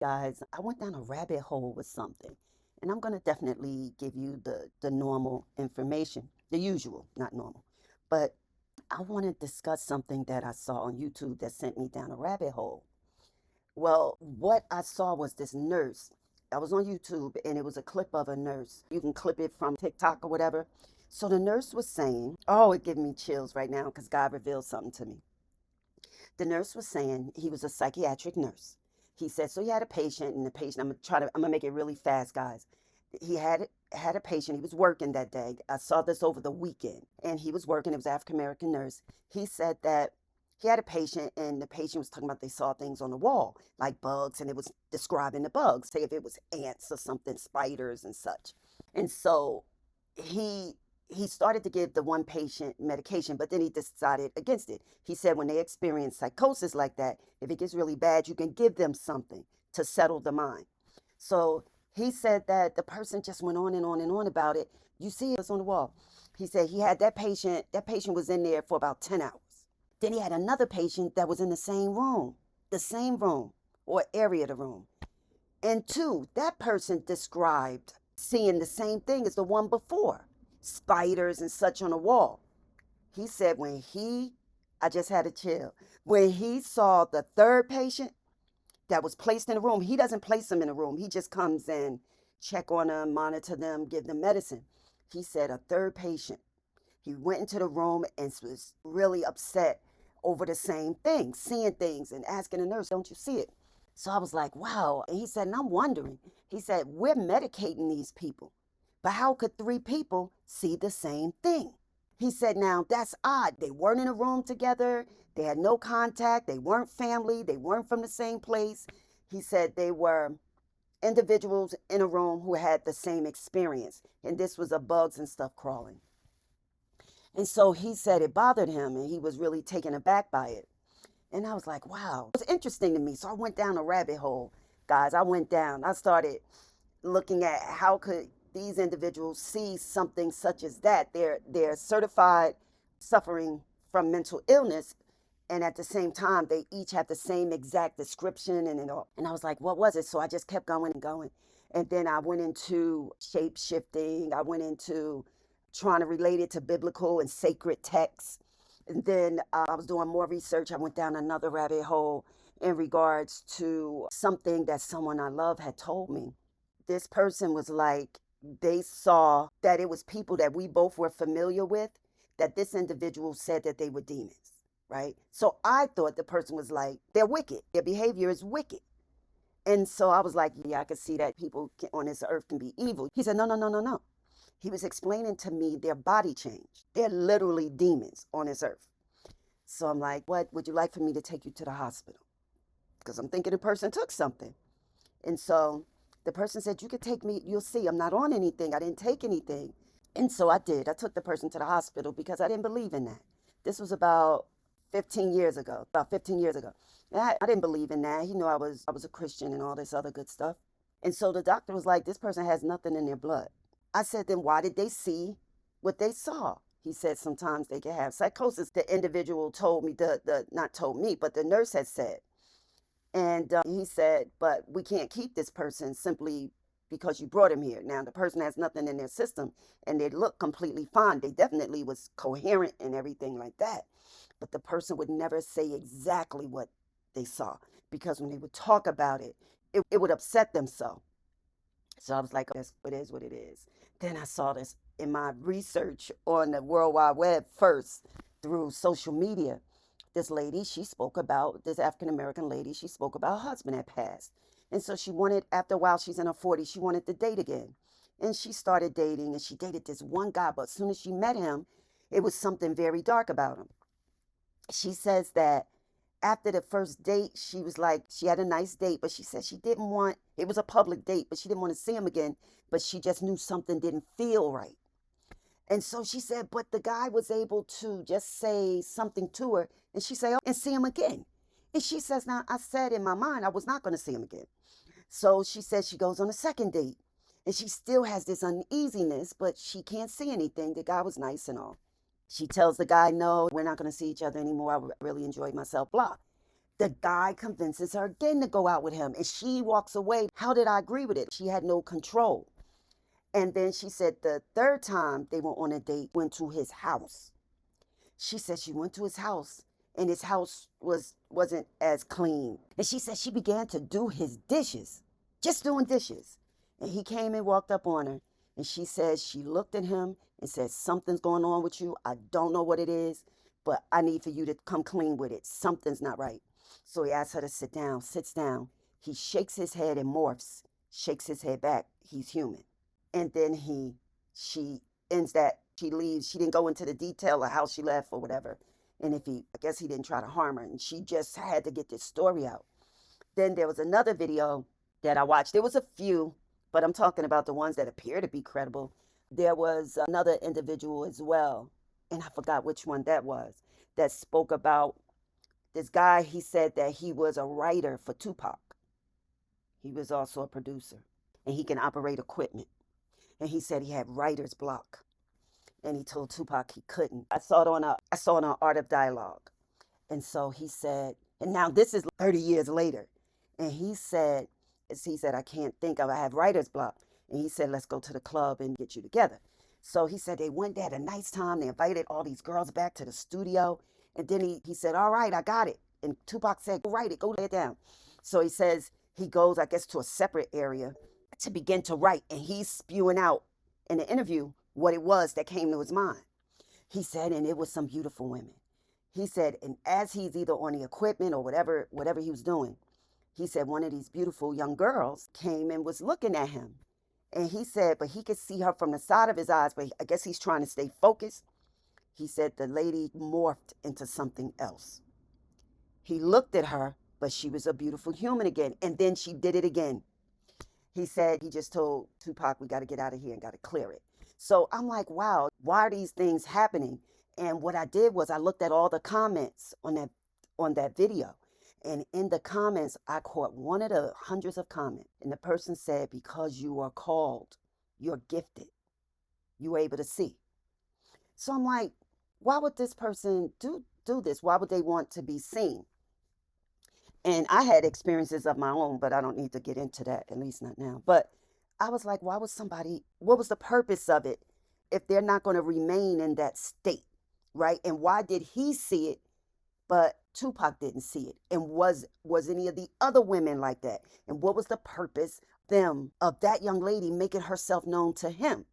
Guys, I went down a rabbit hole with something, and I'm going to definitely give you the normal information, the usual, not normal. But I want to discuss something that I saw on YouTube that sent me down a rabbit hole. Well, what I saw was this nurse. I was on YouTube and it was a clip of a nurse. You can clip it from TikTok or whatever. So the nurse was saying, oh, it gave me chills right now because God revealed something to me. The nurse was saying he was a psychiatric nurse. He said, so he had a patient, and the patient, I'm gonna make it really fast, guys. He had a patient. He was working that day. I saw this over the weekend, and he was working. It was an African American nurse. He said that he had a patient, and the patient was talking about they saw things on the wall, like bugs, and it was describing the bugs. Say if it was ants or something, spiders and such. And so he he started to give the one patient medication, but then he decided against it. He said when they experience psychosis like that, if it gets really bad, you can give them something to settle the mind. So he said that the person just went on and on and on about it. You see it's on the wall. He said he had that patient was in there for about 10 hours. Then he had another patient that was in the same room or area of the room. And two, that person described seeing the same thing as the one before, spiders and such on the wall. He said I just had a chill, when he saw the third patient that was placed in the room, he doesn't place them in the room. He just comes in, check on them, monitor them, give them medicine. He said a third patient, he went into the room and was really upset over the same thing, seeing things and asking the nurse, don't you see it? So I was like, wow. And he said, and I'm wondering, he said, we're medicating these people, but how could three people see the same thing? He said, now that's odd. They weren't in a room together. They had no contact. They weren't family. They weren't from the same place. He said they were individuals in a room who had the same experience. And this was a bugs and stuff crawling. And so he said it bothered him and he was really taken aback by it. And I was like, wow, it's interesting to me. So I went down a rabbit hole, guys. I started looking at how could these individuals see something such as that. They're certified suffering from mental illness, and at the same time they each have the same exact description and all. And I was like, what was it? So I just kept going and going. And then I went into shape shifting. I went into trying to relate it to biblical and sacred texts. And then I was doing more research. I went down another rabbit hole in regards to something that someone I love had told me. This person was like, they saw that it was people that we both were familiar with, that this individual said that they were demons, right? So I thought the person was like, they're wicked. Their behavior is wicked. And so I was like, yeah, I could see that people on this earth can be evil. He said, no, no, no, no, no. He was explaining to me their body change. They're literally demons on this earth. So I'm like, what would you like for me to take you to the hospital? Because I'm thinking the person took something. And so the person said, you could take me, you'll see, I'm not on anything. I didn't take anything. And so I did. I took the person to the hospital because I didn't believe in that. This was about 15 years ago, about 15 years ago. And I didn't believe in that. He knew I was a Christian and all this other good stuff. And so the doctor was like, this person has nothing in their blood. I said, then why did they see what they saw? He said sometimes they can have psychosis. The individual told me, not told me, but the nurse had said. And he said, but we can't keep this person simply because you brought him here. Now, the person has nothing in their system and they look completely fine. They definitely was coherent and everything like that. But the person would never say exactly what they saw because when they would talk about it, it would upset them so. So I was like, oh, it is what it is. Then I saw this in my research on the World Wide Web first through social media. This lady, she spoke about, this African American lady, she spoke about her husband had passed. And so she wanted, after a while, she's in her 40s, she wanted to date again. And she started dating and she dated this one guy, but as soon as she met him, it was something very dark about him. She says that after the first date, she was like, she had a nice date, but she said she didn't want, it was a public date, but she didn't want to see him again, but she just knew something didn't feel right. And so she said, but the guy was able to just say something to her, and she said, oh, and see him again. And she says, now I said in my mind, I was not going to see him again. So she says she goes on a second date, and she still has this uneasiness, but she can't see anything. The guy was nice and all. She tells the guy, no, we're not going to see each other anymore. I really enjoyed myself, blah. The guy convinces her again to go out with him, and she walks away. How did I agree with it? She had no control. And then she said the third time they were on a date, went to his house. She said she went to his house, and his house wasn't as clean. And she said she began to do his dishes, just doing dishes. And he came and walked up on her, and she said she looked at him and said, something's going on with you. I don't know what it is, but I need for you to come clean with it. Something's not right. So he asked her to sit down, sits down. He shakes his head and morphs, shakes his head back. He's human. And then she ends that. She leaves. She didn't go into the detail of how she left or whatever. And I guess he didn't try to harm her. And she just had to get this story out. Then there was another video that I watched. There was a few, but I'm talking about the ones that appear to be credible. There was another individual as well, and I forgot which one that was, that spoke about this guy. He said that he was a writer for Tupac. He was also a producer, and he can operate equipment. And he said he had writer's block, and he told Tupac he couldn't. I saw it on Art of Dialogue. And so he said, and now this is 30 years later, and he said, I can't think, I have writer's block. And he said, let's go to the club and get you together. So he said they went there, had a nice time. They invited all these girls back to the studio. And then he said, all right, I got it. And Tupac said, go write it, go lay it down. So he says he goes, I guess, to a separate area to begin to write. And he's spewing out in the interview what it was that came to his mind. He said, and it was some beautiful women. He said, and as he's either on the equipment or whatever he was doing, he said one of these beautiful young girls came and was looking at him. And he said, but he could see her from the side of his eyes, but I guess he's trying to stay focused. He said the lady morphed into something else. He looked at her, but she was a beautiful human again. And then she did it again. He said he just told Tupac, we got to get out of here and got to clear it. So I'm like, wow, why are these things happening? And what I did was I looked at all the comments on that video. And in the comments, I caught one of the hundreds of comments. And the person said, because you are called, you're gifted, you're able to see. So I'm like, why would this person do this? Why would they want to be seen? And I had experiences of my own, but I don't need to get into that, at least not now. But I was like, what was the purpose of it if they're not going to remain in that state, right? And why did he see it, but Tupac didn't see it? And was any of the other women like that? And what was the purpose of that young lady making herself known to him?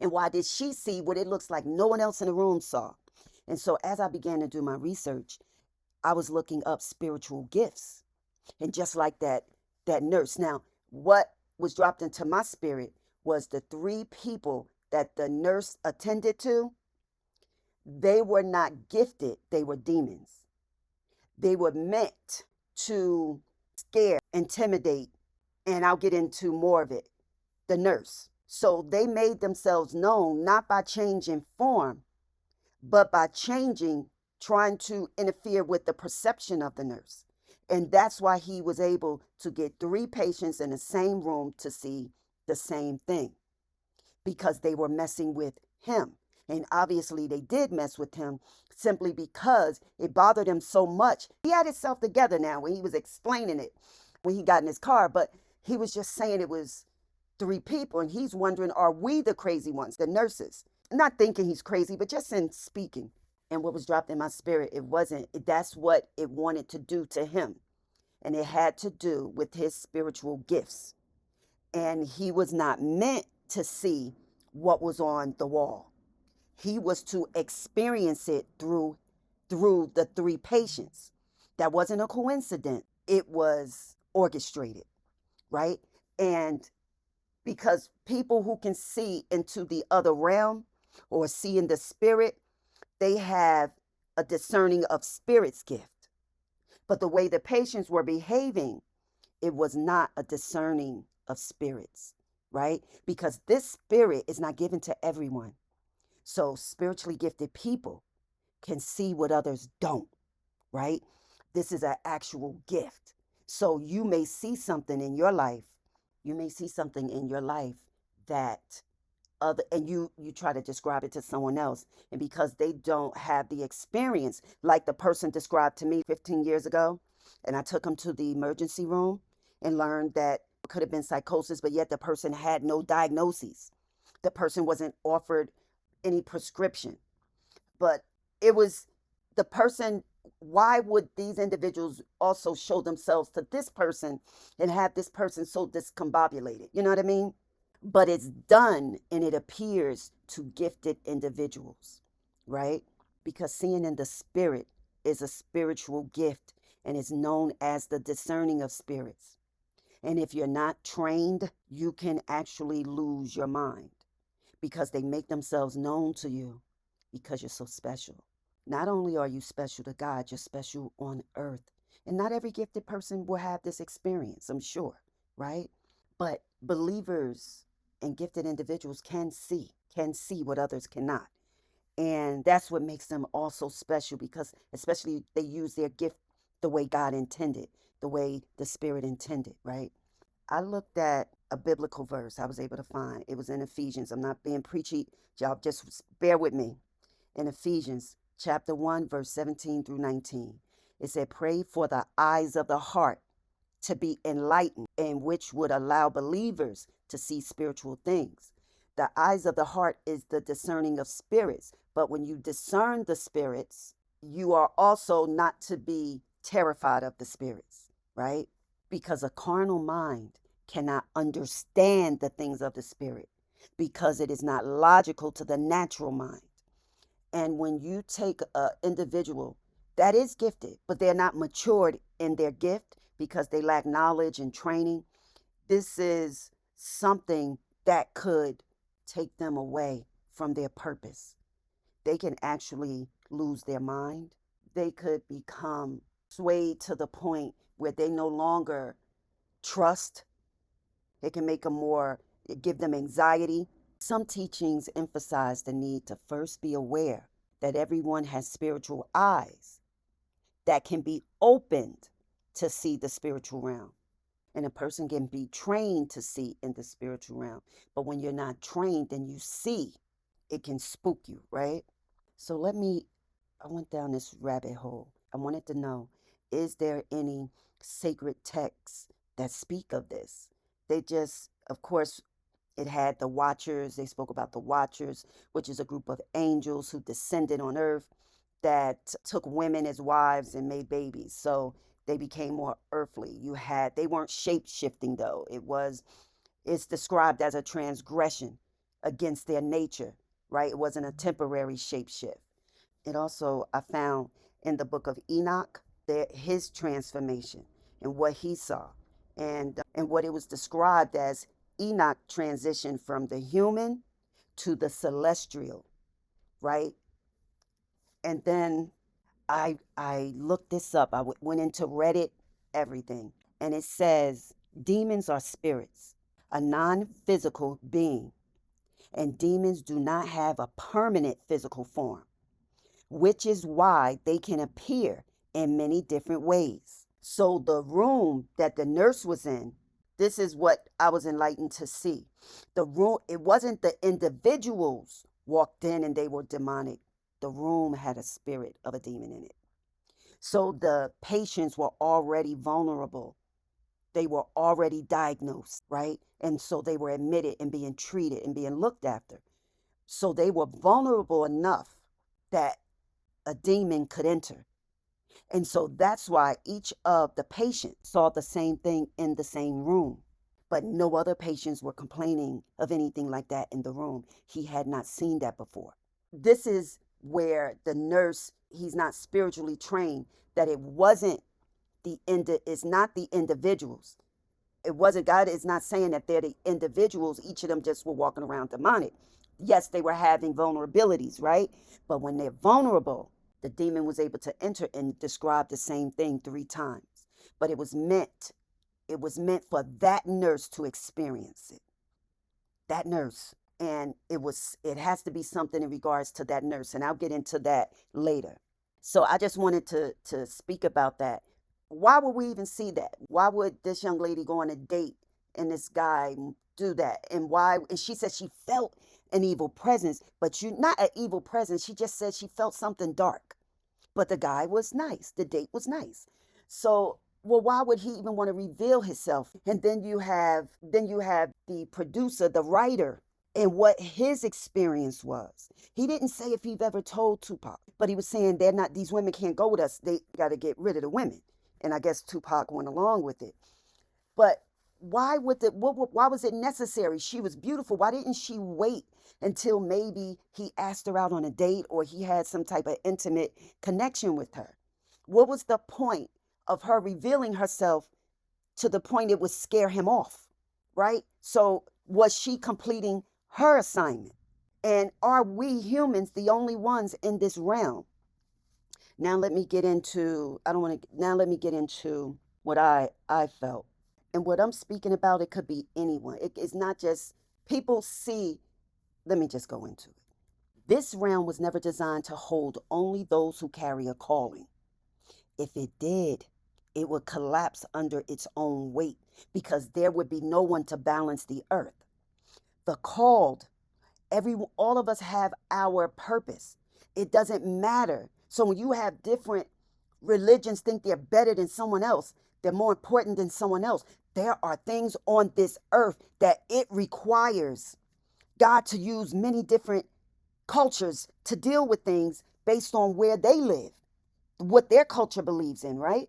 And why did she see what it looks like no one else in the room saw? And so as I began to do my research, I was looking up spiritual gifts. And just like that nurse. Now, what was dropped into my spirit was the 3 people that the nurse attended to. They were not gifted. They were demons. They were meant to scare, intimidate, and I'll get into more of it, the nurse. So they made themselves known not by changing form, but by trying to interfere with the perception of the nurse. And that's why he was able to get 3 patients in the same room to see the same thing, because they were messing with him. And obviously they did mess with him simply because it bothered him so much. He had himself together now when he was explaining it, when he got in his car, but he was just saying it was 3 people. And he's wondering, are we the crazy ones, the nurses? Not thinking he's crazy, but just in speaking. And what was dropped in my spirit, that's what it wanted to do to him. And it had to do with his spiritual gifts. And he was not meant to see what was on the wall. He was to experience it through the 3 patients. That wasn't a coincidence. It was orchestrated, right? And because people who can see into the other realm or see in the spirit, they have a discerning of spirits gift. But the way the patients were behaving, it was not a discerning of spirits, right? Because this spirit is not given to everyone. So spiritually gifted people can see what others don't, right? This is an actual gift. So you may see something in your life. You may see something in your life that other, and you try to describe it to someone else, and because they don't have the experience like the person described to me 15 years ago, and I took them to the emergency room and learned that it could have been psychosis, but yet the person had no diagnoses. The person wasn't offered any prescription, but it was the person. Why would these individuals also show themselves to this person and have this person so discombobulated? You know what I mean? But it's done and it appears to gifted individuals, right? Because seeing in the spirit is a spiritual gift and is known as the discerning of spirits. And if you're not trained, you can actually lose your mind because they make themselves known to you because you're so special. Not only are you special to God, you're special on earth. And not every gifted person will have this experience, I'm sure, right? But believers and gifted individuals can see what others cannot. And that's what makes them also special because, especially, they use their gift the way God intended, the way the Spirit intended, right? I looked at a biblical verse I was able to find. It was in Ephesians. I'm not being preachy. Y'all just bear with me. In Ephesians chapter 1, verse 17 through 19, it said, pray for the eyes of the heart to be enlightened, and which would allow believers to see spiritual things. The eyes of the heart is the discerning of spirits. But when you discern the spirits, you are also not to be terrified of the spirits, right? Because a carnal mind cannot understand the things of the spirit because it is not logical to the natural mind. And when you take an individual that is gifted, but they're not matured in their gift because they lack knowledge and training, this is something that could take them away from their purpose. They can actually lose their mind. They could become swayed to the point where they no longer trust. It can make them give them anxiety. Some teachings emphasize the need to first be aware that everyone has spiritual eyes that can be opened to see the spiritual realm. And a person can be trained to see in the spiritual realm. But when you're not trained and you see, it can spook you, right? So I went down this rabbit hole. I wanted to know, is there any sacred texts that speak of this? They just, of course, it had the Watchers. They spoke about the Watchers, which is a group of angels who descended on earth that took women as wives and made babies. So they became more earthly. They weren't shape shifting though. It's described as a transgression against their nature, right? It wasn't a temporary shape shift. It also, I found in the book of Enoch, his transformation and what he saw, and what it was described as. Enoch transitioned from the human to the celestial, right? And then I looked this up. I went into Reddit, everything, and it says demons are spirits, a non-physical being, and demons do not have a permanent physical form, which is why they can appear in many different ways. So the room that the nurse was in, this is what I was enlightened to see. The room, it wasn't the individuals walked in and they were demonic. The room had a spirit of a demon in it. So the patients were already vulnerable. They were already diagnosed, right? And so they were admitted and being treated and being looked after. So they were vulnerable enough that a demon could enter. And so that's why each of the patients saw the same thing in the same room. But no other patients were complaining of anything like that in the room. He had not seen that before. This is where the nurse, he's not spiritually trained, that it wasn't it's not the individuals. It wasn't, God is not saying that they're the individuals. Each of them just were walking around demonic. Yes, they were having vulnerabilities, right? But when they're vulnerable, the demon was able to enter and describe the same thing 3 times. But it was meant for that nurse to experience it. That nurse. And it has to be something in regards to that nurse. And I'll get into that later. So I just wanted to speak about that. Why would we even see that? Why would this young lady go on a date and this guy do that? And why? And she said she felt an evil presence, but you not an evil presence. She just said she felt something dark. But the guy was nice. The date was nice. So, well, why would he even want to reveal himself? And then you have the producer, the writer, and what his experience was. He didn't say if he'd ever told Tupac, but he was saying they're not these women can't go with us. They got to get rid of the women. And I guess Tupac went along with it. But why was it necessary? She was beautiful. Why didn't she wait until maybe he asked her out on a date or he had some type of intimate connection with her? What was the point of her revealing herself to the point it would scare him off, right? So was she completing her assignment? And are we humans the only ones in this realm? Now let me get into I don't want to now let me get into what I felt. And what I'm speaking about, it could be anyone. It's not just people see. Let me just go into it. This realm was never designed to hold only those who carry a calling. If it did, it would collapse under its own weight because there would be no one to balance the earth. The called, all of us have our purpose. It doesn't matter. So when you have different religions think they're better than someone else, they're more important than someone else. There are things on this earth that it requires God to use many different cultures to deal with things based on where they live, what their culture believes in, right?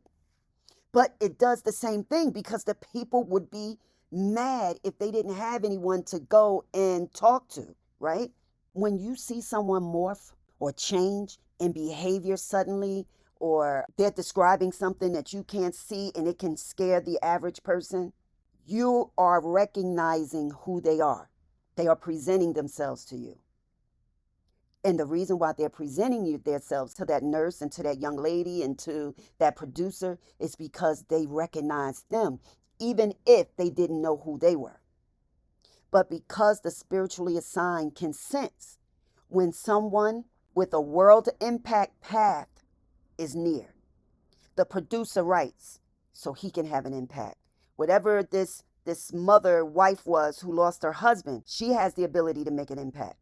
But it does the same thing because the people would be mad if they didn't have anyone to go and talk to, right? When you see someone morph or change in behavior suddenly, or they're describing something that you can't see and it can scare the average person, you are recognizing who they are. They are presenting themselves to you. And the reason why they're presenting you themselves to that nurse and to that young lady and to that producer is because they recognize them, even if they didn't know who they were. But because the spiritually assigned can sense when someone with a world impact path is near. The producer writes so he can have an impact. Whatever this mother wife was who lost her husband, she has the ability to make an impact.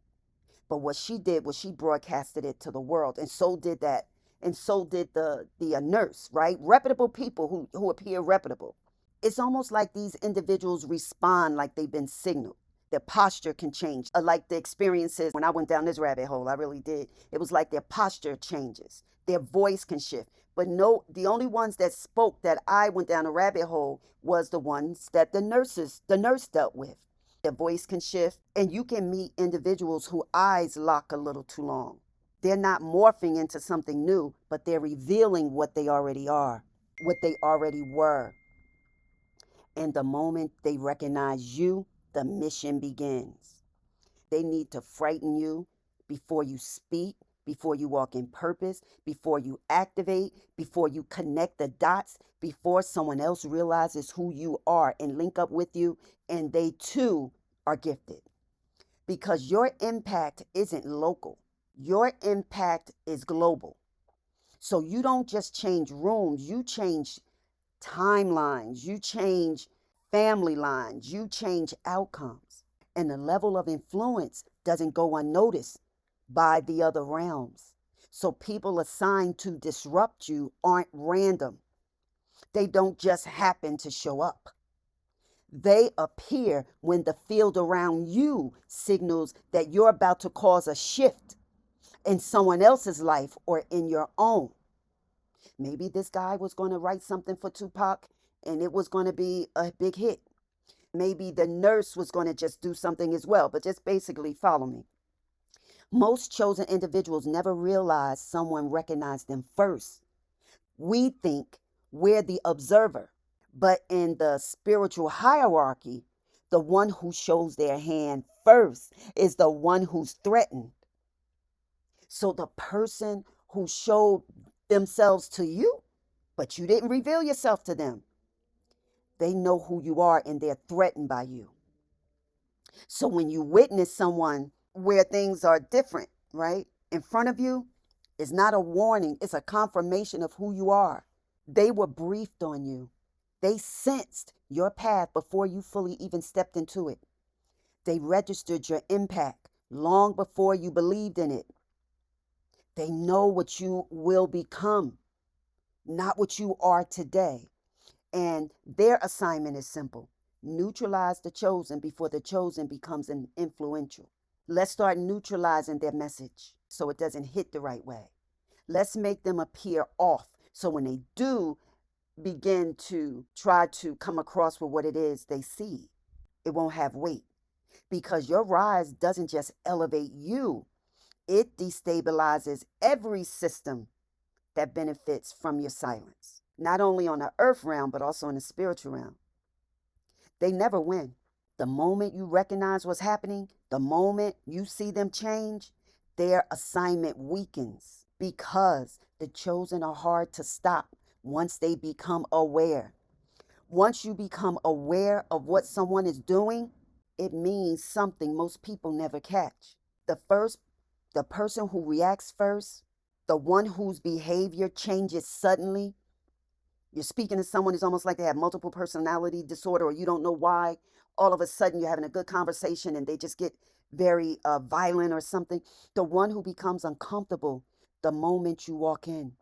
But what she did was she broadcasted it to the world, and so did that, and so did the nurse, right? Reputable people who appear reputable. It's almost like these individuals respond like they've been signaled. Their posture can change, like the experiences when I went down this rabbit hole. I really did. It was like their posture changes, their voice can shift. But no, the only ones that spoke that I went down a rabbit hole was the ones that the nurse dealt with. Their voice can shift, and you can meet individuals whose eyes lock a little too long. They're not morphing into something new, but they're revealing what they already are, what they already were. And the moment they recognize you, the mission begins. They need to frighten you before you speak, before you walk in purpose, before you activate, before you connect the dots, before someone else realizes who you are and link up with you, and they too are gifted. Because your impact isn't local, your impact is global. So you don't just change rooms, you change timelines, you change family lines, you change outcomes. And the level of influence doesn't go unnoticed by the other realms. So people assigned to disrupt you aren't random. They don't just happen to show up. They appear when the field around you signals that you're about to cause a shift in someone else's life or in your own. Maybe this guy was going to write something for Tupac and it was going to be a big hit. Maybe the nurse was going to just do something as well, but just basically follow me. Most chosen individuals never realize someone recognized them first. We think we're the observer, but in the spiritual hierarchy, the one who shows their hand first is the one who's threatened. So the person who showed themselves to you, but you didn't reveal yourself to them, they know who you are and they're threatened by you. So when you witness someone where things are different, right, in front of you, it's not a warning, it's a confirmation of who you are. They were briefed on you. They sensed your path before you fully even stepped into it. They registered your impact long before you believed in it. They know what you will become, not what you are today. And their assignment is simple: neutralize the chosen before the chosen becomes an influential. Let's start neutralizing their message so it doesn't hit the right way. Let's make them appear off so when they do begin to try to come across with what it is they see, it won't have weight. Because your rise doesn't just elevate you, it destabilizes every system that benefits from your silence, not only on the earth realm, but also in the spiritual realm. They never win. The moment you recognize what's happening, the moment you see them change, their assignment weakens because the chosen are hard to stop once they become aware. Once you become aware of what someone is doing, it means something most people never catch. The person who reacts first, the one whose behavior changes suddenly. You're speaking to someone who's almost like they have multiple personality disorder, or you don't know why. All of a sudden, you're having a good conversation and they just get very violent or something. The one who becomes uncomfortable the moment you walk in.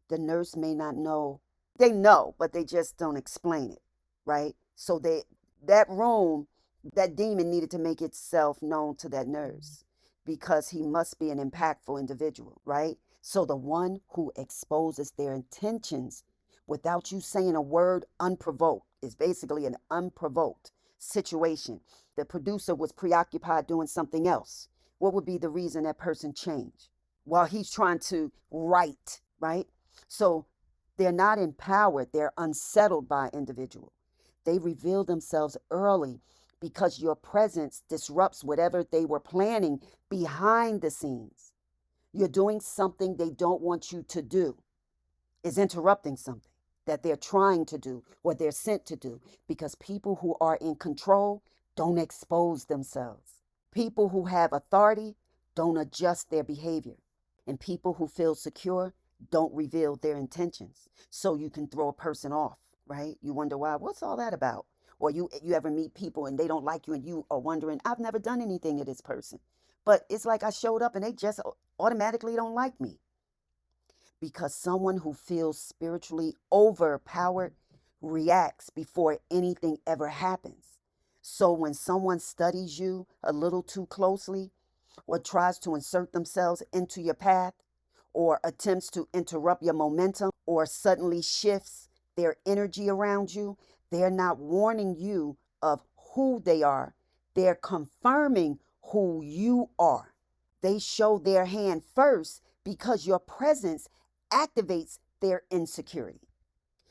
The nurse may not know. They know, but they just don't explain it, right? So that room, that demon needed to make itself known to that nurse because he must be an impactful individual, right? So the one who exposes their intentions without you saying a word unprovoked is basically an unprovoked situation. The producer was preoccupied doing something else. What would be the reason that person changed while he's trying to write, right? So they're not empowered, they're unsettled by individual. They reveal themselves early because your presence disrupts whatever they were planning behind the scenes. You're doing something they don't want you to do, is interrupting something that they're trying to do or they're sent to do, because people who are in control don't expose themselves. People who have authority don't adjust their behavior. And people who feel secure don't reveal their intentions. So you can throw a person off, right? You wonder why, what's all that about? Or you ever meet people and they don't like you and you are wondering, I've never done anything to this person. But it's like I showed up and they just automatically don't like me. Because someone who feels spiritually overpowered reacts before anything ever happens. So when someone studies you a little too closely, or tries to insert themselves into your path, or attempts to interrupt your momentum, or suddenly shifts their energy around you, they're not warning you of who they are. They're confirming who you are. They show their hand first because your presence activates their insecurity.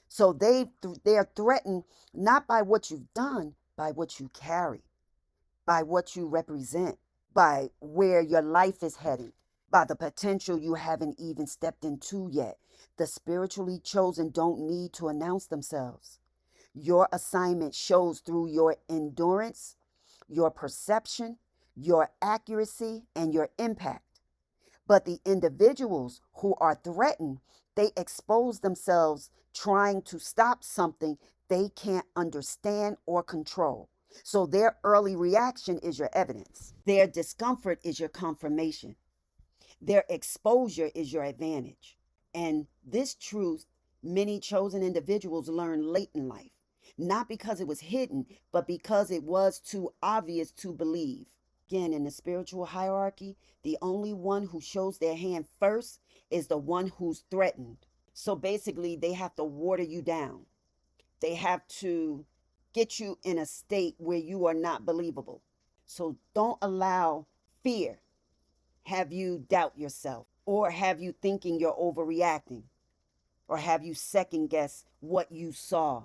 So they're threatened not by what you've done, by what you carry, by what you represent, by where your life is heading, by the potential you haven't even stepped into yet. The spiritually chosen don't need to announce themselves. Your assignment shows through your endurance, your perception, your accuracy, and your impact. But the individuals who are threatened, they expose themselves trying to stop something they can't understand or control. So their early reaction is your evidence. Their discomfort is your confirmation. Their exposure is your advantage. And this truth, many chosen individuals learn late in life, not because it was hidden, but because it was too obvious to believe. Again, in the spiritual hierarchy, the only one who shows their hand first is the one who's threatened. So basically, they have to water you down. They have to get you in a state where you are not believable. So don't allow fear have you doubt yourself, or have you thinking you're overreacting, or have you second guess what you saw,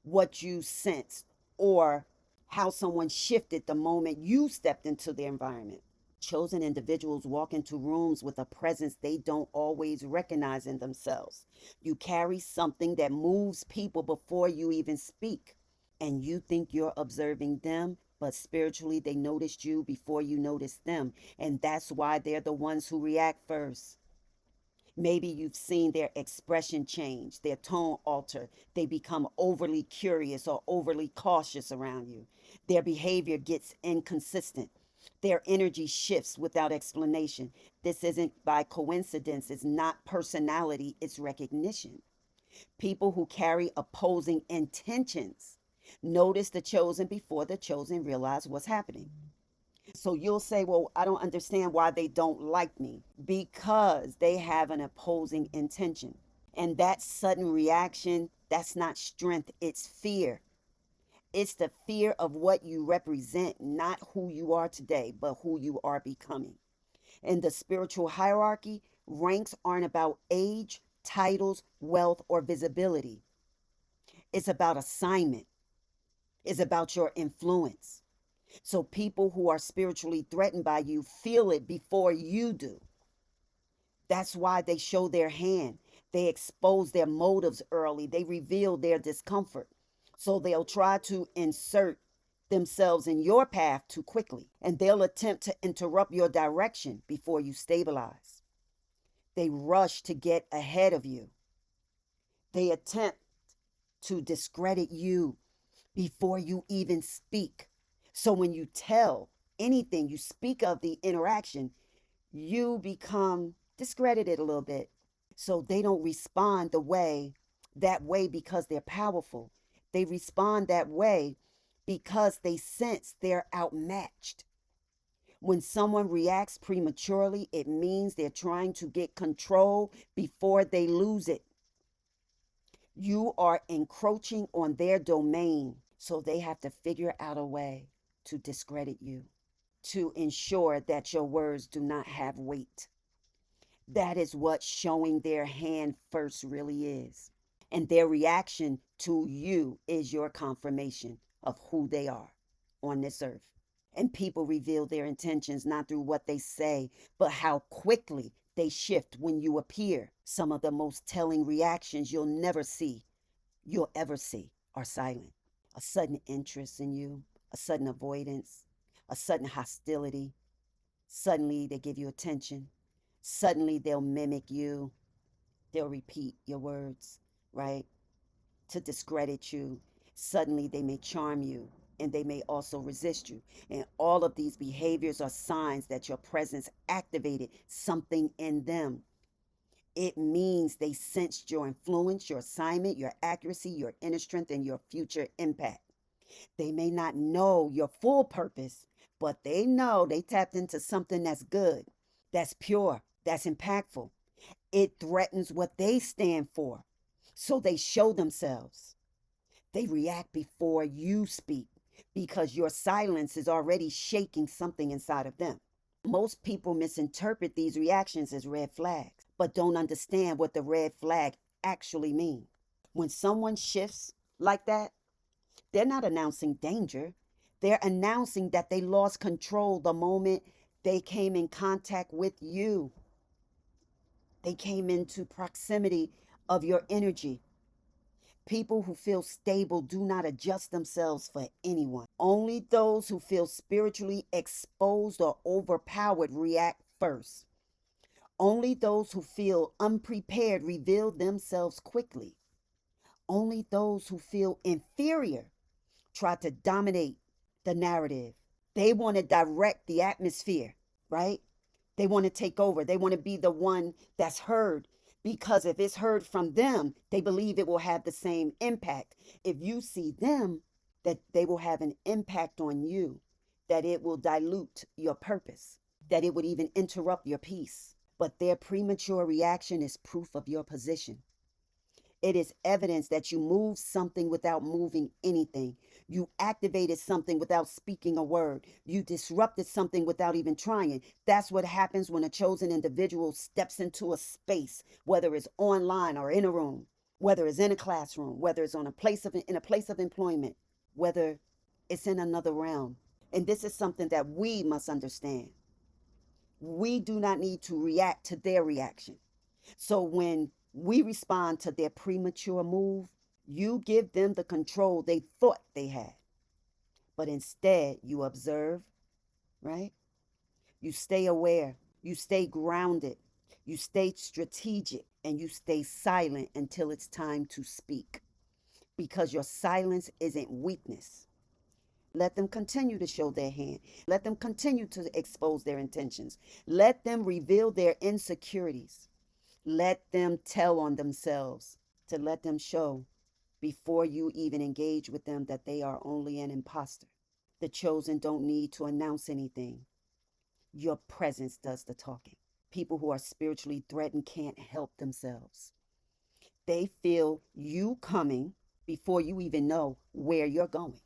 what you sensed, or how someone shifted the moment you stepped into the environment. Chosen individuals walk into rooms with a presence they don't always recognize in themselves. You carry something that moves people before you even speak. And you think you're observing them, but spiritually they noticed you before you noticed them. And that's why they're the ones who react first. Maybe you've seen their expression change, their tone alter. They become overly curious or overly cautious around you. Their behavior gets inconsistent. Their energy shifts without explanation. This isn't by coincidence. It's not personality, it's recognition. People who carry opposing intentions notice the chosen before the chosen realize what's happening. So you'll say, well, I don't understand why they don't like me. Because they have an opposing intention. And that sudden reaction, that's not strength, it's fear. It's the fear of what you represent, not who you are today, but who you are becoming. In the spiritual hierarchy, ranks aren't about age, titles, wealth, or visibility. It's about assignment, it's about your influence. So people who are spiritually threatened by you feel it before you do. That's why they show their hand. They expose their motives early. They reveal their discomfort. So they'll try to insert themselves in your path too quickly. And they'll attempt to interrupt your direction before you stabilize. They rush to get ahead of you. They attempt to discredit you before you even speak. So when you tell anything, you speak of the interaction, you become discredited a little bit. So they don't respond that way because they're powerful. They respond that way because they sense they're outmatched. When someone reacts prematurely, it means they're trying to get control before they lose it. You are encroaching on their domain, so they have to figure out a way to discredit you, to ensure that your words do not have weight. That is what showing their hand first really is. And their reaction to you is your confirmation of who they are on this earth. And people reveal their intentions not through what they say, but how quickly they shift when you appear. Some of the most telling reactions you'll ever see, are silent. A sudden interest in you, a sudden avoidance, a sudden hostility. Suddenly they give you attention. Suddenly they'll mimic you. They'll repeat your words, right? To discredit you. Suddenly they may charm you and they may also resist you. And all of these behaviors are signs that your presence activated something in them. It means they sensed your influence, your assignment, your accuracy, your inner strength, and your future impact. They may not know your full purpose, but they know they tapped into something that's good, that's pure, that's impactful. It threatens what they stand for. So they show themselves. They react before you speak because your silence is already shaking something inside of them. Most people misinterpret these reactions as red flags, but don't understand what the red flag actually means. When someone shifts like that, they're not announcing danger. They're announcing that they lost control the moment they came in contact with you. They came into proximity of your energy. People who feel stable do not adjust themselves for anyone. Only those who feel spiritually exposed or overpowered react first. Only those who feel unprepared reveal themselves quickly. Only those who feel inferior try to dominate the narrative. They want to direct the atmosphere, right? They want to take over. They want to be the one that's heard because if it's heard from them, they believe it will have the same impact. If you see them, that they will have an impact on you, that it will dilute your purpose, that it would even interrupt your peace. But their premature reaction is proof of your position. It is evidence that you moved something without moving anything. You activated something without speaking a word. You disrupted something without even trying. That's what happens when a chosen individual steps into a space, whether it's online or in a room, whether it's in a classroom, whether it's in a place of employment, whether it's in another realm. And this is something that we must understand. We do not need to react to their reaction. So when we respond to their premature move, you give them the control they thought they had. But instead, you observe, right? You stay aware. You stay grounded. You stay strategic and you stay silent until it's time to speak, because your silence isn't weakness. Let them continue to show their hand. Let them continue to expose their intentions. Let them reveal their insecurities. Let them tell on themselves, to let them show before you even engage with them that they are only an imposter. The chosen don't need to announce anything. Your presence does the talking. People who are spiritually threatened can't help themselves. They feel you coming before you even know where you're going.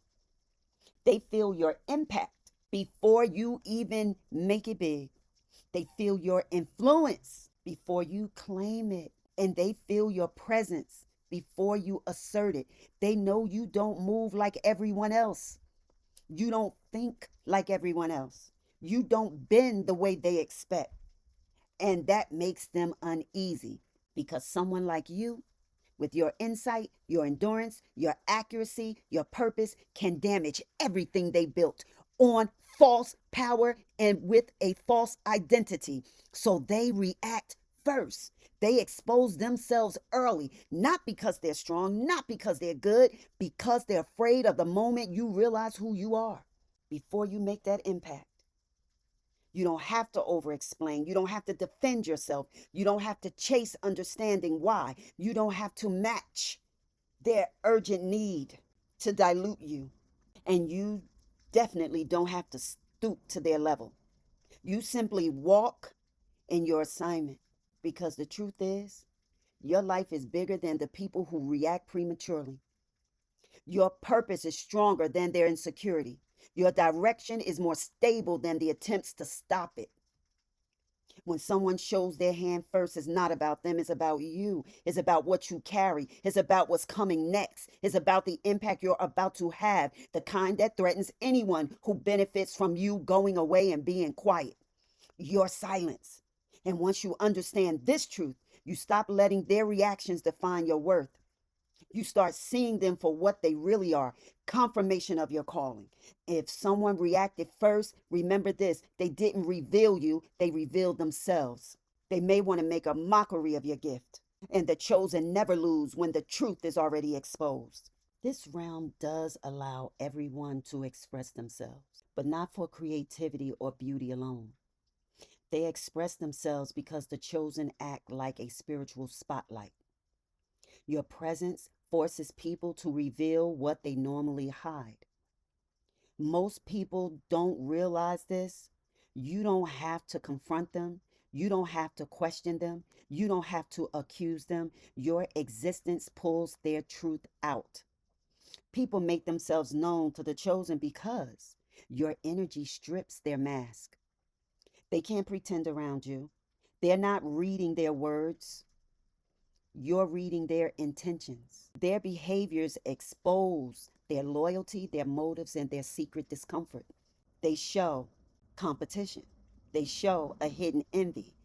They feel your impact before you even make it big. They feel your influence before you claim it. And they feel your presence before you assert it. They know you don't move like everyone else. You don't think like everyone else. You don't bend the way they expect. And that makes them uneasy, because someone like you, with your insight, your endurance, your accuracy, your purpose, can damage everything they built on false power and with a false identity. So they react first. They expose themselves early, not because they're strong, not because they're good, because they're afraid of the moment you realize who you are before you make that impact. You don't have to over explain. You don't have to defend yourself. You don't have to chase understanding why. You don't have to match their urgent need to dilute you. And you definitely don't have to stoop to their level. You simply walk in your assignment, because the truth is, your life is bigger than the people who react prematurely. Your purpose is stronger than their insecurity. Your direction is more stable than the attempts to stop it. When someone shows their hand first, it's not about them, it's about you. It's about what you carry. It's about what's coming next. It's about the impact you're about to have, the kind that threatens anyone who benefits from you going away and being quiet. Your silence. And once you understand this truth, you stop letting their reactions define your worth. You start seeing them for what they really are: confirmation of your calling. If someone reacted first, remember this: they didn't reveal you, they revealed themselves. They may want to make a mockery of your gift. And the chosen never lose when the truth is already exposed. This realm does allow everyone to express themselves, but not for creativity or beauty alone. They express themselves because the chosen act like a spiritual spotlight. Your presence forces people to reveal what they normally hide. Most people don't realize this. You don't have to confront them. You don't have to question them. You don't have to accuse them. Your existence pulls their truth out. People make themselves known to the chosen because your energy strips their mask. They can't pretend around you. They're not reading their words. You're reading their intentions. Their behaviors expose their loyalty, their motives, and their secret discomfort. They show competition. They show a hidden envy.